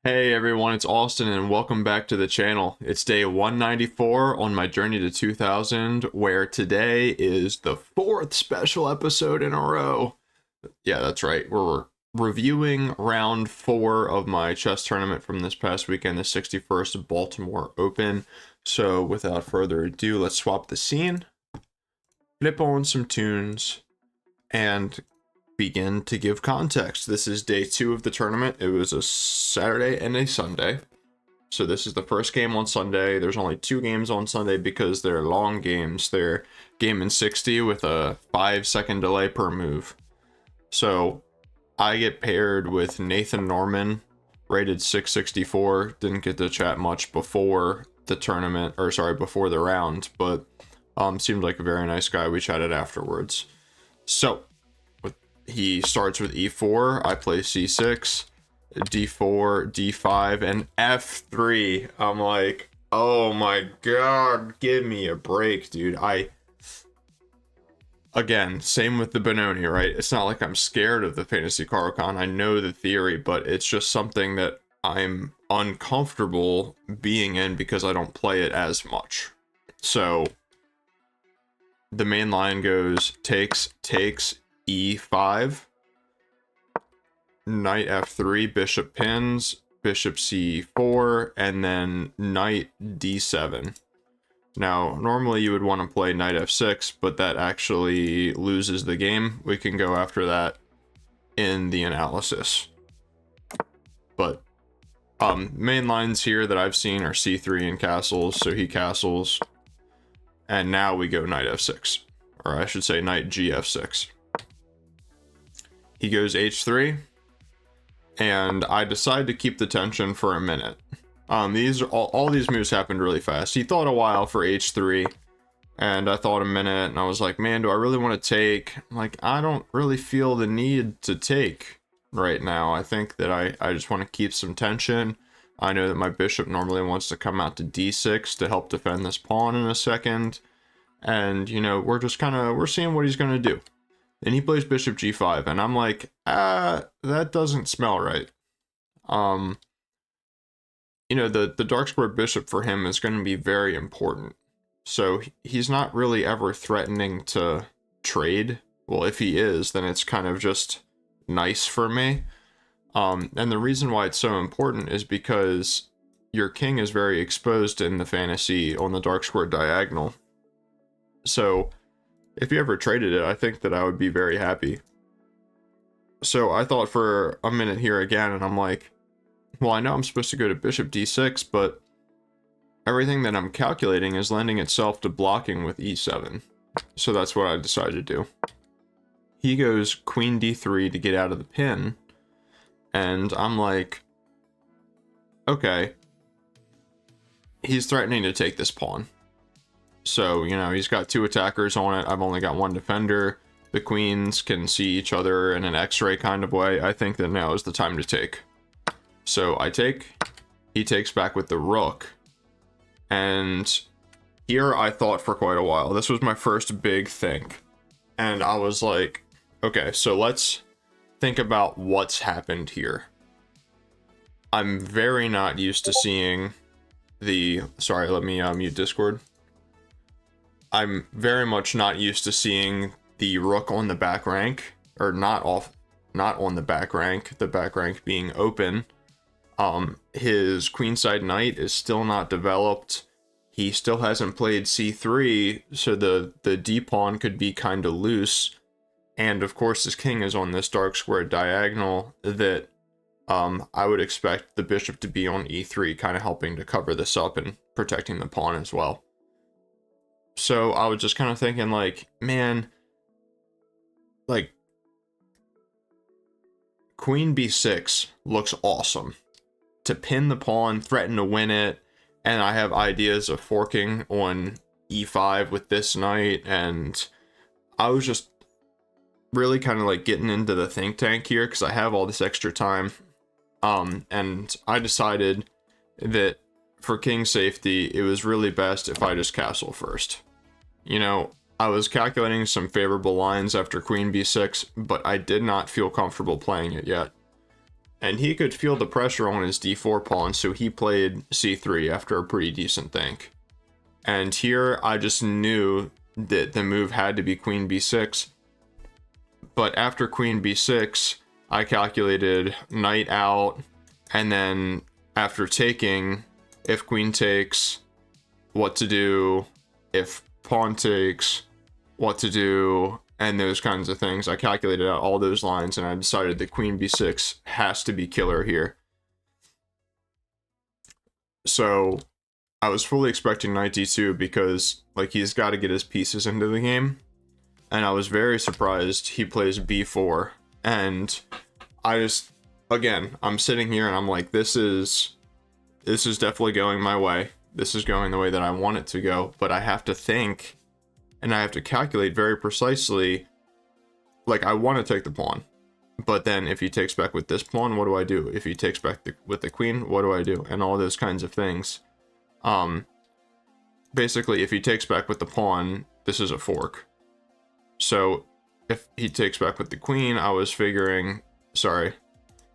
Hey everyone, it's Austin and welcome back to the channel. It's day 194 on my journey to 2000, where today is the fourth special episode in a row. Yeah, that's right. We're reviewing round 4 of my chess tournament from this past weekend, the 61st Baltimore Open. So without further ado, let's swap the scene, flip on some tunes, and begin to give context. This is day 2 of the tournament. It was a Saturday and a Sunday. So this is the first game on Sunday. There's only 2 games on Sunday because they're long games. They're game in 60 with a 5-second delay per move. So I get paired with Nathan Norman, rated 664. Didn't get to chat much before the tournament, or sorry, before the round, but seemed like a very nice guy. We chatted afterwards. So he starts with e4, I play c6, d4, d5, and f3. I'm like, oh my god, give me a break, dude. Again, same with the Benoni, right? It's not like I'm scared of the Fantasy Caro-Kann. I know the theory, but it's just something that I'm uncomfortable being in because I don't play it as much. So the main line goes takes, e5, knight f3, bishop pins, bishop c4, and then knight d7. Now, normally you would want to play knight f6, but that actually loses the game. We can go after that in the analysis. But main lines here that I've seen are c3 and castles, so he castles. And now we go knight f6, or I should say knight gf6. He goes h3, and I decide to keep the tension for a minute. These are all these moves happened really fast. He thought a while for h3, and I thought a minute, and I was like, man, do I really want to take? Like, I don't really feel the need to take right now. I think that I just want to keep some tension. I know that my bishop normally wants to come out to d6 to help defend this pawn in a second. And, you know, we're seeing what he's going to do. And he plays bishop g5, and I'm like, that doesn't smell right. You know, the dark square bishop for him is going to be very important. So he's not really ever threatening to trade. Well, if he is, then it's kind of just nice for me. And the reason why it's so important is because your king is very exposed in the fantasy on the dark square diagonal. So if you ever traded it, I think that I would be very happy. So I thought for a minute here again, and I'm like, well, I know I'm supposed to go to bishop d6, but everything that I'm calculating is lending itself to blocking with e7. So that's what I decided to do. He goes queen d3 to get out of the pin, and I'm like, okay, he's threatening to take this pawn. So, you know, he's got 2 attackers on it. I've only got 1 defender. The queens can see each other in an x-ray kind of way. I think that now is the time to take. So I take. He takes back with the rook. And here I thought for quite a while. This was my first big think. And I was like, okay, so let's think about what's happened here. I'm very not used to seeing the... Sorry, let me mute Discord. I'm very much not used to seeing the rook on the back rank, or not on the back rank being open. His queenside knight is still not developed. He still hasn't played c3, so the d pawn could be kind of loose. And of course, his king is on this dark square diagonal that I would expect the bishop to be on e3, kind of helping to cover this up and protecting the pawn as well. So I was just kind of thinking, like, man, like, queen b6 looks awesome. To pin the pawn, threaten to win it, and I have ideas of forking on e5 with this knight, and I was just really kind of like getting into the think tank here because I have all this extra time. And I decided that for king safety, it was really best if I just castle first. You know, I was calculating some favorable lines after queen b6, but I did not feel comfortable playing it yet. and he could feel the pressure on his d4 pawn, so he played c3 after a pretty decent think. And here I just knew that the move had to be queen b6. But after queen b6, I calculated knight out, and then after taking, if queen takes, what to do, if pawn takes, what to do, and those kinds of things. I calculated out all those lines, and I decided that queen b6 has to be killer here. So I was fully expecting knight d2 because, like, he's got to get his pieces into the game. And I was very surprised he plays b4. And I just, again, I'm sitting here and I'm like, this is definitely going my way. This is going the way that I want it to go. But I have to think, and I have to calculate very precisely. Like, I want to take the pawn. But then if he takes back with this pawn, what do I do? If he takes back with the queen, what do I do? And all those kinds of things. Basically, if he takes back with the pawn, this is a fork. So if he takes back with the queen, I was figuring, sorry,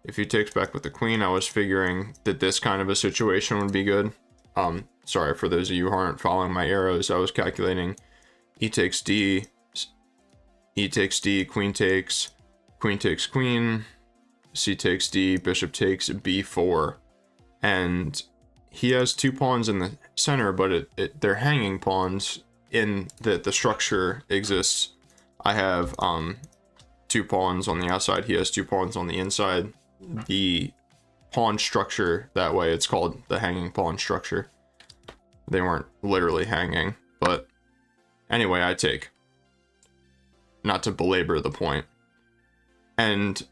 if he takes back with the queen, I was figuring that this kind of a situation would be good. Sorry for those of you who aren't following my arrows. I was calculating e takes d, queen takes queen, c takes d, bishop takes b4. And he has two pawns in the center, but they're hanging pawns in the structure exists. I have two pawns on the outside. He has two pawns on the inside. The pawn structure, that way it's called the hanging pawn structure. They weren't literally hanging, but anyway, I take. Not to belabor the point. And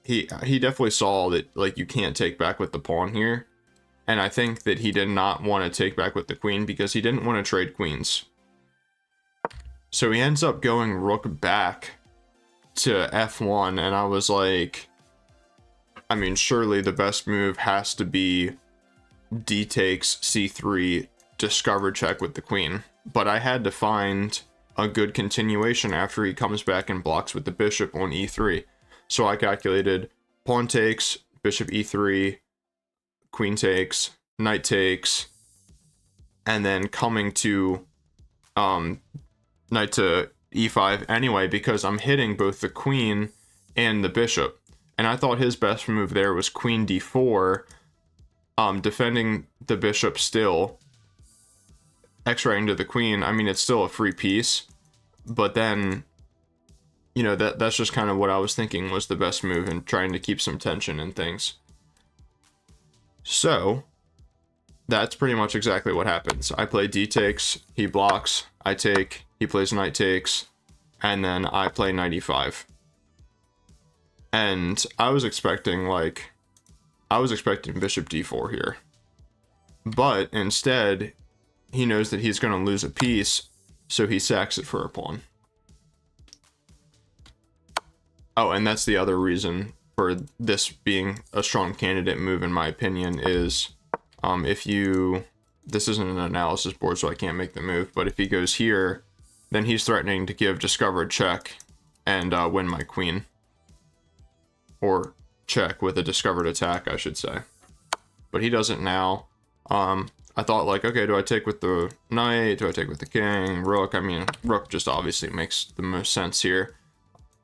he definitely saw that, like, you can't take back with the pawn here. And I think that he did not want to take back with the queen because he didn't want to trade queens. So he ends up going rook back to f1, and I was like, I mean, surely the best move has to be d takes c3, discover check with the queen. But I had to find a good continuation after he comes back and blocks with the bishop on e3. So I calculated pawn takes, bishop e3, queen takes, knight takes, and then coming to knight to e5 anyway, because I'm hitting both the queen and the bishop. And I thought his best move there was queen d4, defending the bishop still, x-raying to the queen. I mean, it's still a free piece, but then, you know, that's just kind of what I was thinking was the best move and trying to keep some tension and things. So that's pretty much exactly what happens. I play d takes, he blocks, I take, he plays knight takes, and then I play knight e5. And I was expecting bishop d4 here. But instead, he knows that he's going to lose a piece, so he sacks it for a pawn. Oh, and that's the other reason for this being a strong candidate move, in my opinion, is this isn't an analysis board, so I can't make the move, but if he goes here, then he's threatening to give discovered check and win my queen. Or check with a discovered attack, I should say. But he doesn't now. I thought, like, okay, do I take with the knight? Do I take with the king? Rook? I mean, rook just obviously makes the most sense here.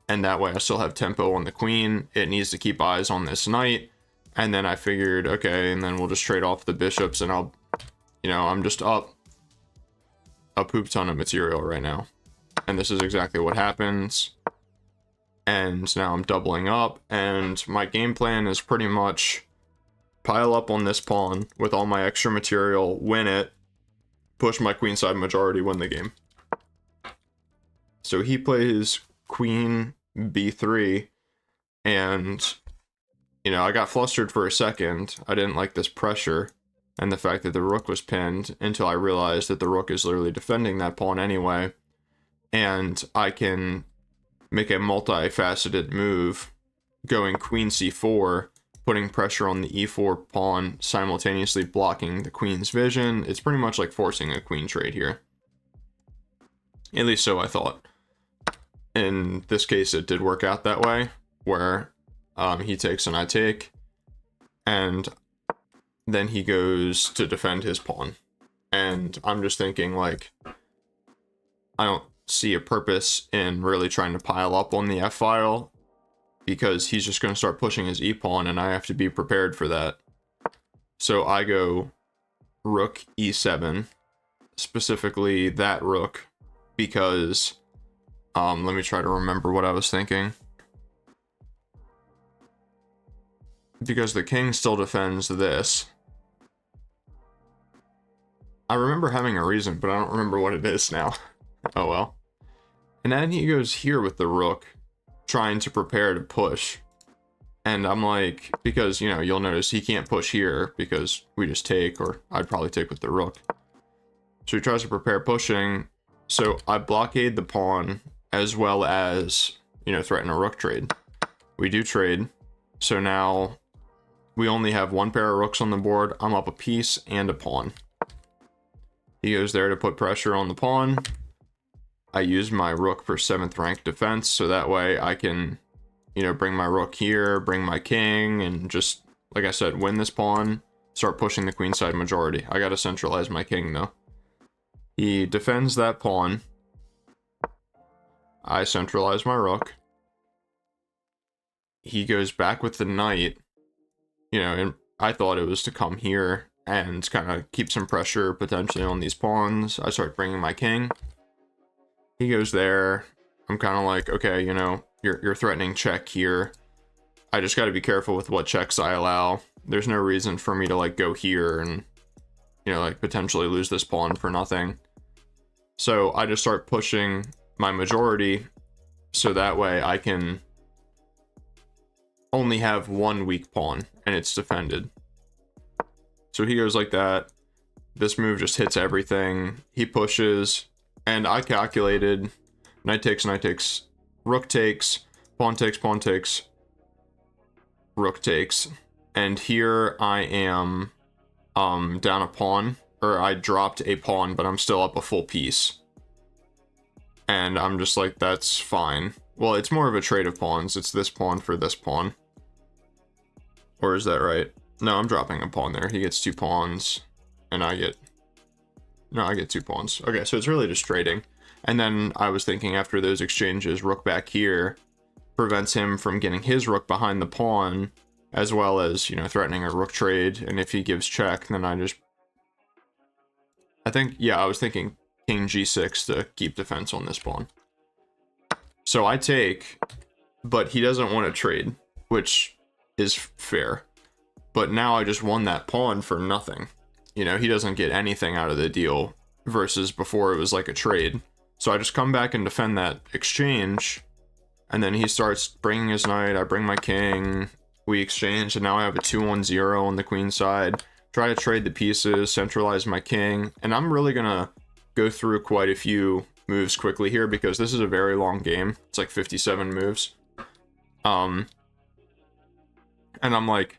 And that way I still have tempo on the queen. It needs to keep eyes on this knight. And then I figured, okay, and then we'll just trade off the bishops, and I'm just up a poop ton of material right now. And this is exactly what happens. And now I'm doubling up, and my game plan is pretty much pile up on this pawn with all my extra material, win it, push my queenside majority, win the game. So he plays queen b3, and, you know, I got flustered for a second. I didn't like this pressure and the fact that the rook was pinned until I realized that the rook is literally defending that pawn anyway, and I can make a multifaceted move going queen c4, putting pressure on the e4 pawn, simultaneously blocking the queen's vision. It's pretty much like forcing a queen trade here. At least so I thought. In this case, it did work out that way, where he takes and I take. and then he goes to defend his pawn. And I'm just thinking, like, I don't see a purpose in really trying to pile up on the f-file, because he's just going to start pushing his e-pawn, and I have to be prepared for that. So I go rook e7, specifically that rook, because, let me try to remember what I was thinking. Because the king still defends this. I remember having a reason, but I don't remember what it is now. Oh well. And then he goes here with the rook, trying to prepare to push. And I'm like, because, you know, you'll notice he can't push here because we just take, or I'd probably take with the rook. So he tries to prepare pushing. So I blockade the pawn as well as, you know, threaten a rook trade. We do trade. So now we only have one pair of rooks on the board. I'm up a piece and a pawn. He goes there to put pressure on the pawn. I use my rook for 7th rank defense, so that way I can, you know, bring my rook here, bring my king, and just, like I said, win this pawn, start pushing the queenside majority. I gotta centralize my king, though. He defends that pawn. I centralize my rook. He goes back with the knight, you know, and I thought it was to come here and kind of keep some pressure potentially on these pawns. I start bringing my king. He goes there. I'm kind of like, okay, you know, you're threatening check here. I just got to be careful with what checks I allow. There's no reason for me to like go here and, you know, like potentially lose this pawn for nothing. So I just start pushing my majority so that way I can only have one weak pawn and it's defended. So he goes like that. This move just hits everything. He pushes. And I calculated knight takes, rook takes, pawn takes, rook takes. And here I am down a pawn, or I dropped a pawn, but I'm still up a full piece. And I'm just like, that's fine. Well, it's more of a trade of pawns. It's this pawn for this pawn. Or is that right? No, I'm dropping a pawn there. He gets 2 pawns, and I get... No, I get 2 pawns. Okay, so it's really just trading. And then I was thinking after those exchanges, rook back here prevents him from getting his rook behind the pawn, as well as, you know, threatening a rook trade. And if he gives check, then I think, yeah, I was thinking king g6 to keep defense on this pawn. So I take, but he doesn't want to trade, which is fair. But now I just won that pawn for nothing. You know, he doesn't get anything out of the deal versus before it was like a trade. So I just come back and defend that exchange. And then he starts bringing his knight. I bring my king. We exchange. And now I have a 2-1-0 on the queen side. Try to trade the pieces. Centralize my king. And I'm really going to go through quite a few moves quickly here because this is a very long game. It's like 57 moves. And I'm like,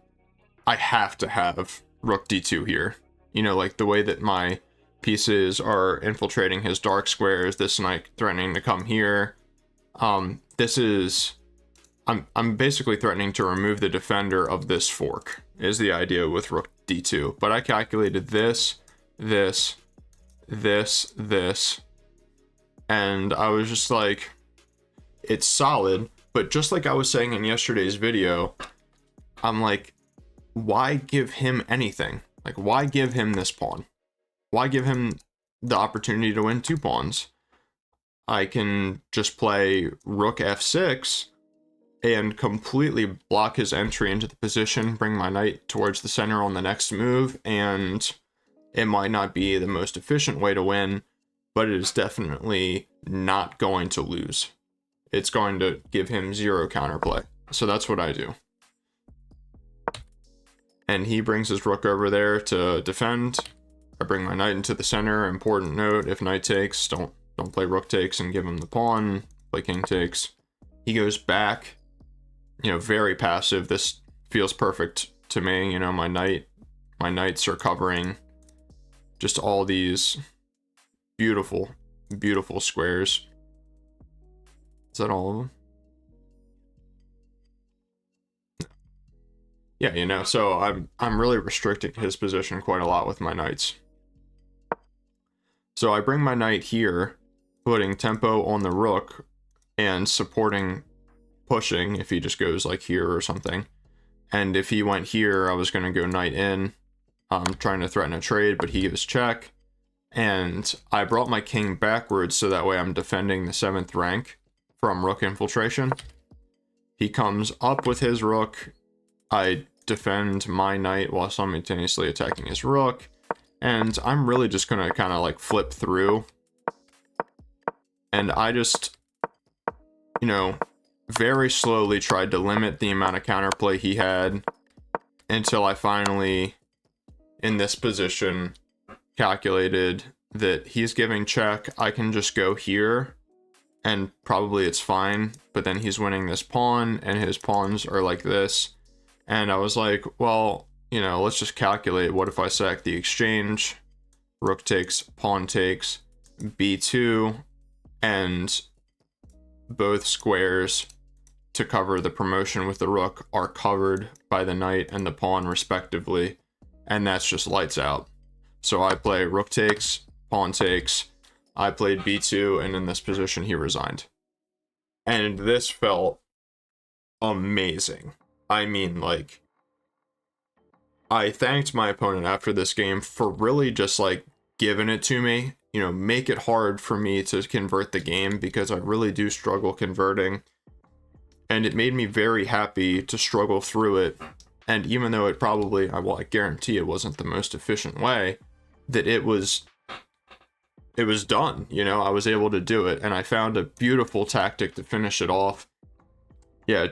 I have to have rook d2 here. You know, like the way that my pieces are infiltrating his dark squares, this knight threatening to come here. This is, I'm basically threatening to remove the defender of this fork, is the idea with rook d2. But I calculated this, and I was just like, it's solid. But just like I was saying in yesterday's video, I'm like, why give him anything? Like, why give him this pawn? Why give him the opportunity to win 2 pawns? I can just play rook f6 and completely block his entry into the position, bring my knight towards the center on the next move, and it might not be the most efficient way to win, but it is definitely not going to lose. It's going to give him 0 counterplay. So that's what I do. And he brings his rook over there to defend. I bring my knight into the center. Important note, if knight takes, don't play rook takes and give him the pawn. Play king takes. He goes back, you know, very passive. This feels perfect to me. You know, my knights are covering just all these beautiful, beautiful squares. Is that all of them? Yeah, you know, so I'm really restricting his position quite a lot with my knights. So I bring my knight here, putting tempo on the rook and supporting pushing if he just goes like here or something. And if he went here, I was going to go knight in, trying to threaten a trade, but he gives check. And I brought my king backwards so that way I'm defending the 7th rank from rook infiltration. He comes up with his rook. I defend my knight while simultaneously attacking his rook. And I'm really just going to kind of like flip through. And I just, you know, very slowly tried to limit the amount of counterplay he had until I finally, in this position, calculated that he's giving check. I can just go here and probably it's fine, but then he's winning this pawn and his pawns are like this. And I was like, well, you know, let's just calculate. What if I sack the exchange? Rook takes, pawn takes, b2, and both squares to cover the promotion with the rook are covered by the knight and the pawn respectively, and that's just lights out. So I play rook takes, pawn takes, I played b2, and in this position he resigned. And this felt amazing. I mean, like, I thanked my opponent after this game for really just like giving it to me, you know, make it hard for me to convert the game because I really do struggle converting. And it made me very happy to struggle through it. And even though it probably, well, I guarantee it wasn't the most efficient way, that it was done, you know, I was able to do it. And I found a beautiful tactic to finish it off. Yeah,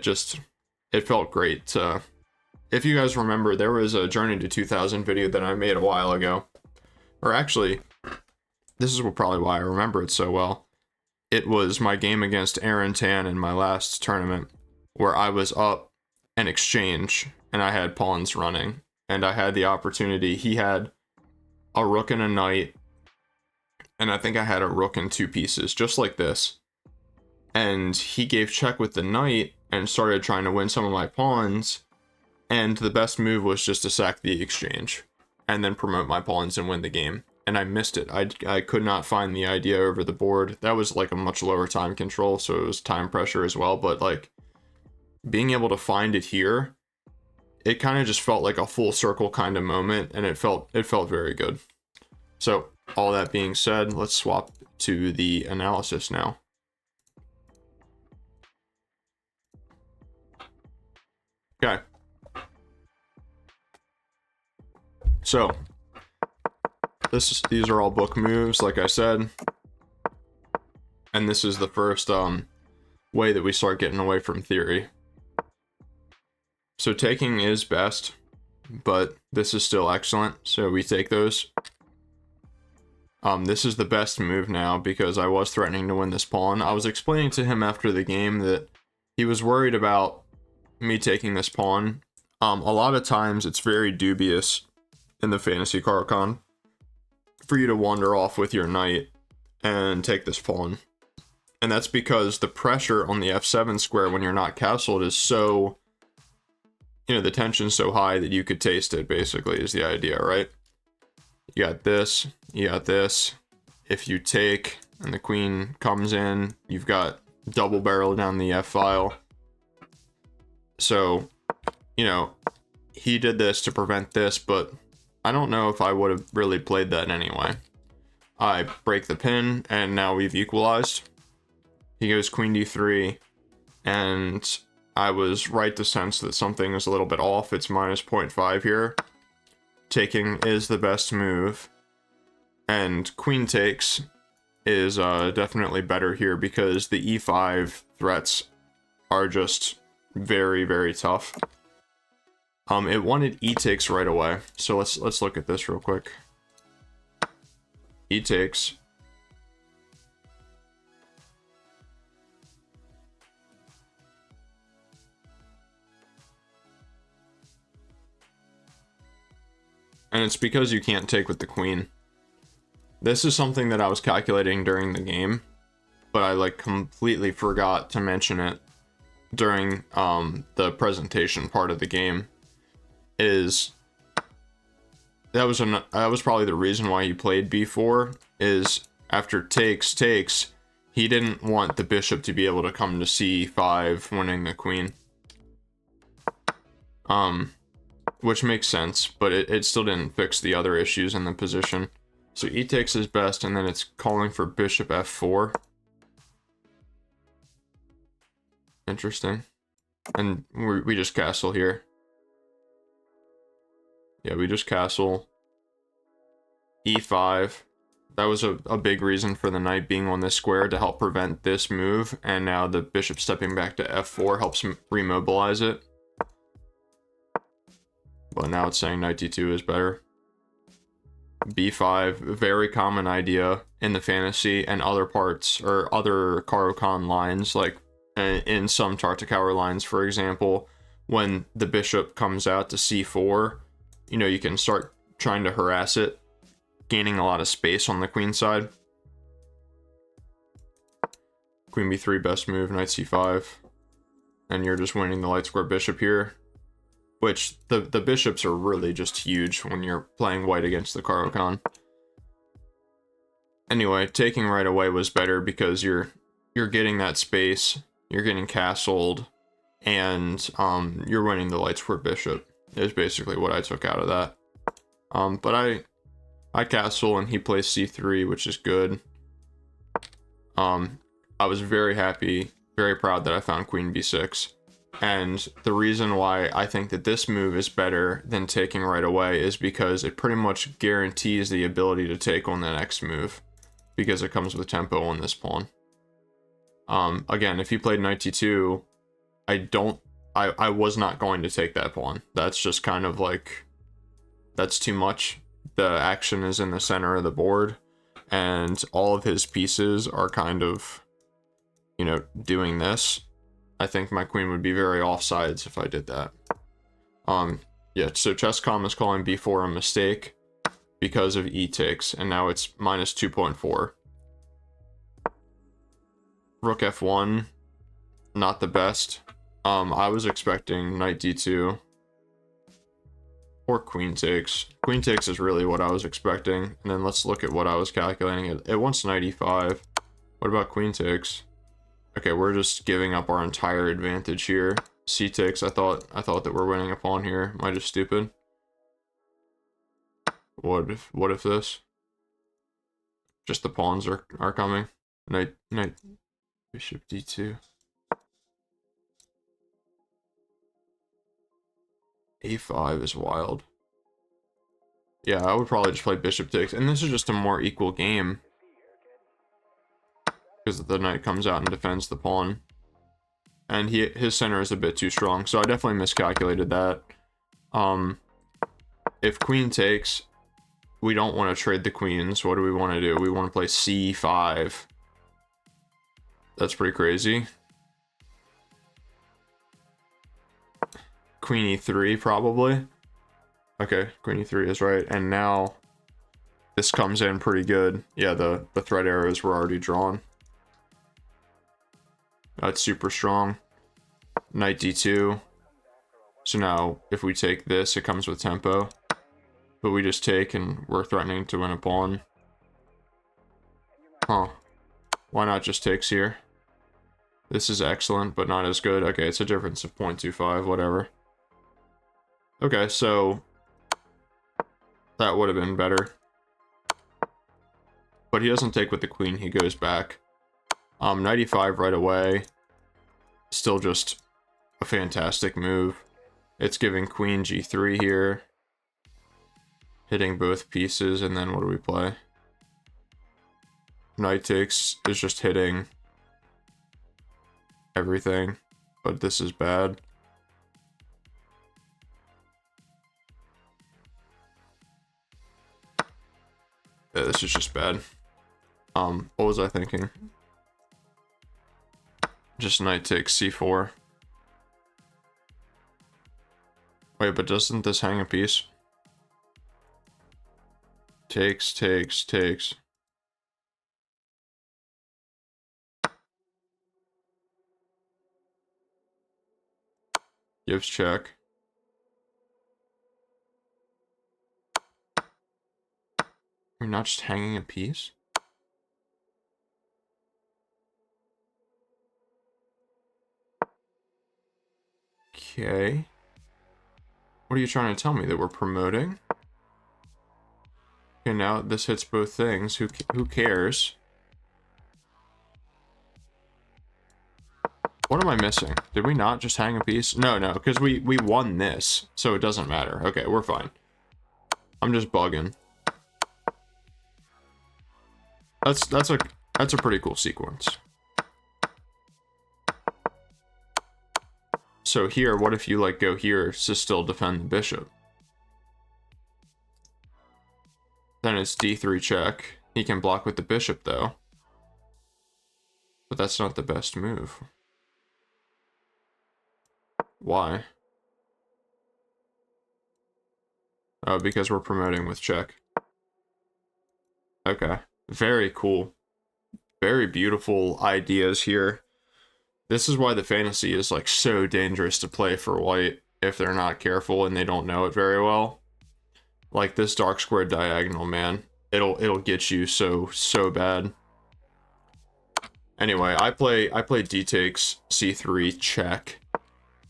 it felt great. If you guys remember, there was a Journey to 2000 video that I made a while ago. Or actually, this is probably why I remember it so well. It was my game against Aaron Tan in my last tournament, where I was up an exchange, and I had pawns running, and I had the opportunity. He had a rook and a knight, and I think I had a rook and 2 pieces, just like this. And he gave check with the knight, and started trying to win some of my pawns, and the best move was just to sack the exchange, and then promote my pawns and win the game. And I missed it. I could not find the idea over the board. That was like a much lower time control, so it was time pressure as well. But like being able to find it here, it kind of just felt like a full circle kind of moment, and it felt very good. So all that being said, let's swap to the analysis now. Okay. So these are all book moves, like I said, and this is the first way that we start getting away from theory. So taking is best, but this is still excellent, so we take those. This is the best move now because I was threatening to win this pawn. I was explaining to him after the game that he was worried about me taking this pawn. A lot of times it's very dubious in the fantasy Carcon for you to wander off with your knight and take this pawn. And that's because the pressure on the f7 square when you're not castled is so, you know, the tension's so high that you could taste it, basically, is the idea, right? You got this, you got this. If you take and the queen comes in, you've got double barrel down the f file. So, you know, he did this to prevent this, but I don't know if I would have really played that anyway. I break the pin, and now we've equalized. He goes queen d3, and I was right to sense that something is a little bit off. It's minus 0.5 here. Taking is the best move, and queen takes is definitely better here because the e5 threats are just very, very tough. It wanted e takes right away, so let's look at this real quick. E takes. And it's because you can't take with the queen. This is something that I was calculating during the game, but I like completely forgot to mention it during the presentation part of the game. is that was probably the reason why he played b4, is after takes, he didn't want the bishop to be able to come to c5, winning the queen. Which makes sense, but it still didn't fix the other issues in the position. So e takes is best, and then it's calling for bishop f4. Interesting. And we just castle here. Yeah, we just castle. e5. That was a big reason for the knight being on this square, to help prevent this move, and now the bishop stepping back to f4 helps remobilize it. But now it's saying knight d2 is better. b5, very common idea in the fantasy and other parts, or other Caro-Kann lines, like in some Tartakower lines, for example. When the bishop comes out to c4, you know, you can start trying to harass it, gaining a lot of space on the queen side. Queen b3, best move, knight c5. And you're just winning the light square bishop here. Which, the bishops are really just huge when you're playing white against the Caro-Kann. Anyway, taking right away was better because you're getting that space, you're getting castled, and you're winning the light square bishop, is basically what I took out of that. But I castle and he plays c3, which is good. I was very happy, very proud that I found queen b6. And the reason why I think that this move is better than taking right away is because it pretty much guarantees the ability to take on the next move, because it comes with tempo on this pawn. Again, if you played knight d2, I was not going to take that pawn. That's just kind of like, that's too much. The action is in the center of the board, and all of his pieces are kind of, you know, doing this. I think my queen would be very offsides if I did that. Yeah, so Chess.com is calling b4 a mistake because of e takes, and now it's minus 2.4. Rook f1, not the best. I was expecting knight d2 or queen takes. Queen takes is really what I was expecting, and then let's look at what I was calculating. It wants knight e5. What about queen takes? Okay, we're just giving up our entire advantage here. C takes. I thought that we're winning a pawn here. Am I just stupid? What if this? Just the pawns are coming. Knight bishop d2. a5 is wild. Yeah, I would probably just play bishop takes, and this is just a more equal game because the knight comes out and defends the pawn. And his center is a bit too strong, so I definitely miscalculated that. If queen takes, we don't want to trade the queens. What do we want to do? We want to play c5. That's pretty crazy. Queen e3, probably. Okay, queen e3 is right. And now this comes in pretty good. Yeah, the threat arrows were already drawn. That's super strong. Knight d2. So now, if we take this, it comes with tempo. But we just take, and we're threatening to win a pawn. Huh. Why not just takes here? This is excellent, but not as good. Okay, it's a difference of 0.25, whatever. Okay, so that would have been better. But he doesn't take with the queen, he goes back. Knight e5 right away. Still just a fantastic move. It's giving queen g3 here. Hitting both pieces, and then what do we play? Knight takes is just hitting everything, but this is bad. Yeah, this is just bad. What was I thinking? Just knight takes c4. Wait, but doesn't this hang a piece? Takes. Gives check. We're not just hanging a piece? Okay. What are you trying to tell me? That we're promoting? Okay, now this hits both things. Who cares? What am I missing? Did we not just hang a piece? No, because we won this, so it doesn't matter. Okay, we're fine. I'm just bugging. That's a pretty cool sequence. So here, what if you like go here to still defend the bishop? Then it's d3 check. He can block with the bishop though. But that's not the best move. Why? Oh, because we're promoting with check. Okay. Very cool. Very beautiful ideas here. This is why the fantasy is like so dangerous to play for white if they're not careful and they don't know it very well. Like this dark square diagonal, man. It'll get you so bad. Anyway, I play d takes c3 check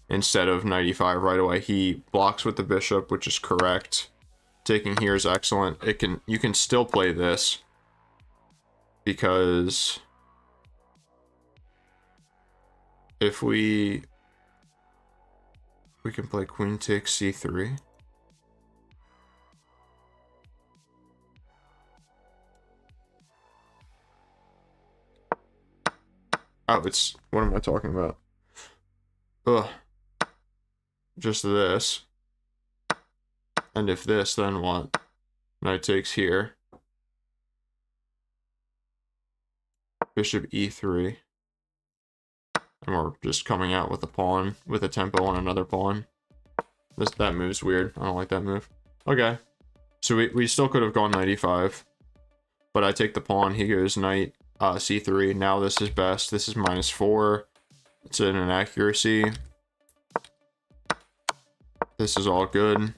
instead of knight e5 right away. He blocks with the bishop, which is correct. Taking here is excellent. You can still play this because if we can play queen takes c3. Oh, it's, what am I talking about? Ugh. Just this. And if this, then what? Knight takes here. Bishop e3. And we're just coming out with a pawn, with a tempo on another pawn. That move's weird. I don't like that move. Okay. So we still could have gone knight e5. But I take the pawn. He goes knight c3. Now this is best. This is -4. It's an inaccuracy. This is all good.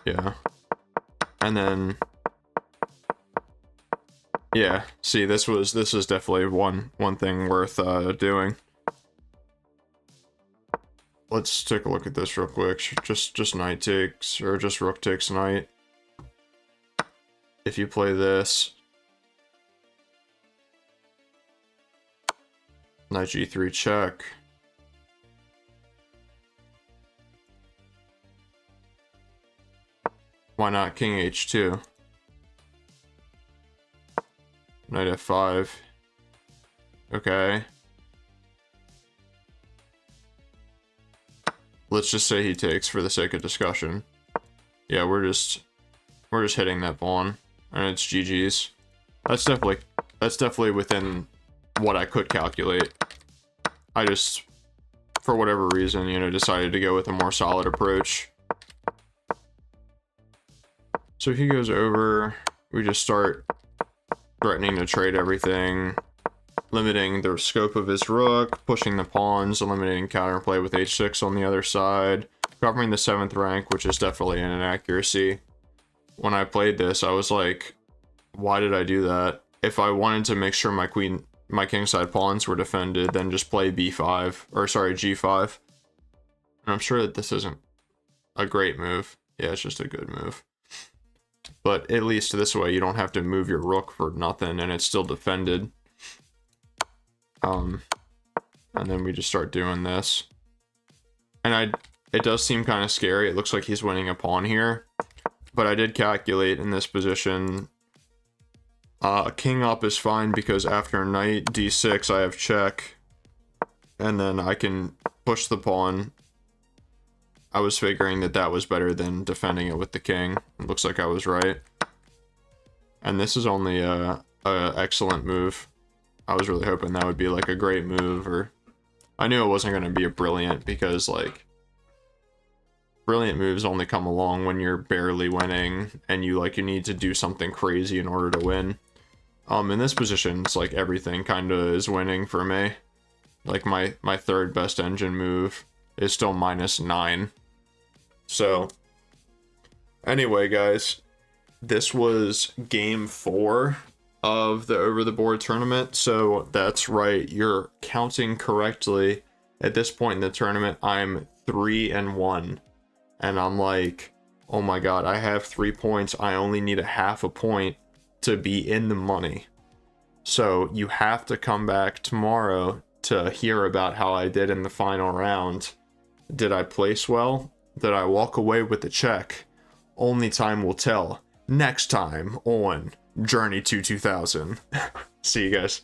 Yeah. And then yeah, see, this is definitely one thing worth doing. Let's take a look at this real quick. Just knight takes, or just rook takes knight. If you play this, knight g3 check. Why not king h2? Knight f5. Okay. Let's just say he takes for the sake of discussion. Yeah, we're just hitting that pawn, and it's GG's. That's definitely within what I could calculate. I just, for whatever reason, you know, decided to go with a more solid approach. So if he goes over, we just start threatening to trade everything, limiting the scope of his rook, pushing the pawns, eliminating counterplay with h6 on the other side, covering the 7th rank, which is definitely an inaccuracy. When I played this, I was like, why did I do that? If I wanted to make sure my kingside pawns were defended, then just play b5, or sorry, g5. And I'm sure that this isn't a great move. Yeah, it's just a good move. But at least this way, you don't have to move your rook for nothing, and it's still defended. And then we just start doing this. And it does seem kind of scary. It looks like he's winning a pawn here. But I did calculate in this position. King up is fine because after knight d6, I have check. And then I can push the pawn. I was figuring that was better than defending it with the king. It looks like I was right. And this is only a excellent move. I was really hoping that would be like a great move, or I knew it wasn't going to be a brilliant, because like brilliant moves only come along when you're barely winning and you need to do something crazy in order to win. In this position, it's like everything kind of is winning for me. Like my third best engine move is still -9. So anyway, guys, this was game 4 of the over the board tournament. So that's right, you're counting correctly. At this point in the tournament, I'm 3-1, and I'm like, oh my god, I have 3 points. I only need a half a point to be in the money. So you have to come back tomorrow to hear about how I did in the final round. Did I place well? Did I walk away with the check? Only time will tell. Next time on Journey to 2000. See you guys.